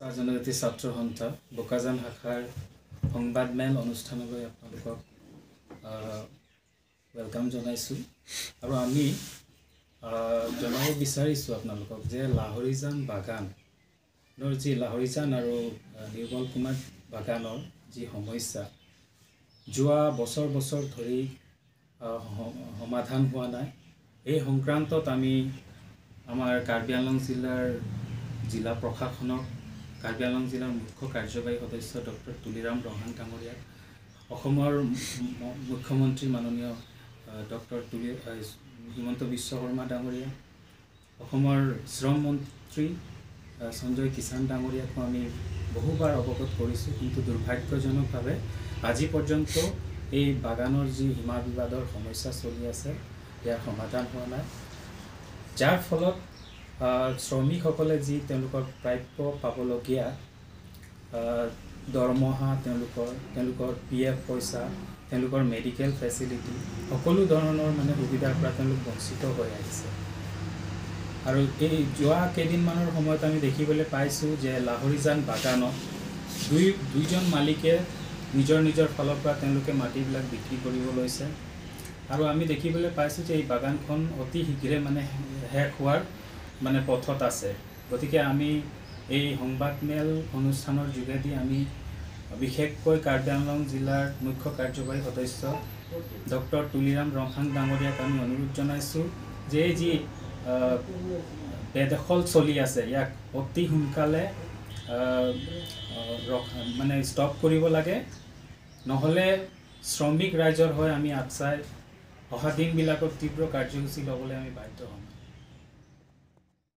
জনজাতি ছাত্ৰ সন্থা বোকাজান শাখাৰ সংবাদমেল অনুষ্ঠানলৈ আপোনালোকক ওয়েলকাম জনাইছোঁ আৰু আমি জনাব বিচাৰিছোঁ আপোনালোকক যে লাহৰীজান বাগানৰ যি লাহৰীজান আৰু নিৰ্মল কুমাৰ বাগানৰ যি সমস্যা যোৱা বছৰ ধৰি সমাধান হোৱা নাই এই সংক্ৰান্তত আমি আমাৰ কাৰ্বি আংলং জিলা প্ৰশাসনক কাৰ্বি আংলং জিলাৰ মুখ্য কাৰ্যবাহী সদস্য ডক্টৰ তুলিৰাম ৰহাং ডাঙৰীয়াক অসমৰ মুখ্যমন্ত্ৰী মাননীয় ডক্টৰ হিমন্ত বিশ্ব শৰ্মা ডাঙৰীয়া অসমৰ শ্ৰম মন্ত্ৰী সঞ্জয় কিষাণ ডাঙৰীয়াকো আমি বহুবাৰ অৱগত কৰিছোঁ কিন্তু দুৰ্ভাগ্যজনকভাৱে আজি পৰ্যন্ত এই বাগানৰ যি সীমা বিবাদৰ সমস্যা চলি আছে ইয়াৰ সমাধান হোৱা নাই যাৰ ফলত শ্ৰমিকসকলে যি তেওঁলোকৰ প্ৰাপ্য পাবলগীয়া দৰমহা তেওঁলোকৰ PF পইচা তেওঁলোকৰ মেডিকেল ফেচিলিটি সকলো ধৰণৰ মানে সুবিধাৰ পৰা তেওঁলোক বঞ্চিত হৈ আহিছে আৰু এই যোৱা কেইদিনমানৰ সময়ত আমি দেখিবলৈ পাইছোঁ যে লাহৰীজান বাগানত দুইজন মালিকে নিজৰ ফালৰ পৰা তেওঁলোকে মাটিবিলাক বিক্ৰী কৰিব লৈছে আৰু আমি দেখিবলৈ পাইছোঁ যে এই বাগানখন অতি শীঘ্ৰে মানে শেষ হোৱাৰ মানে পথত আছে গতিকে আমি এই সংবাদমেল অনুষ্ঠানৰ যোগেদি আমি বিশেষকৈ কাৰ্বি আংলং জিলাৰ মুখ্য কাৰ্যবাহী সদস্য ডক্টৰ তুলিৰাম ৰহাং ডাঙৰীয়াক আমি অনুৰোধ জনাইছোঁ যে যি বেদখল চলি আছে ইয়াক অতি সোনকালে মানে ষ্টপ কৰিব লাগে নহ'লে শ্ৰমিক ৰাইজৰ হৈ আমি ATTSA অহা দিনবিলাকত তীব্ৰ কাৰ্যসূচী ল'বলৈ আমি বাধ্য হ'ম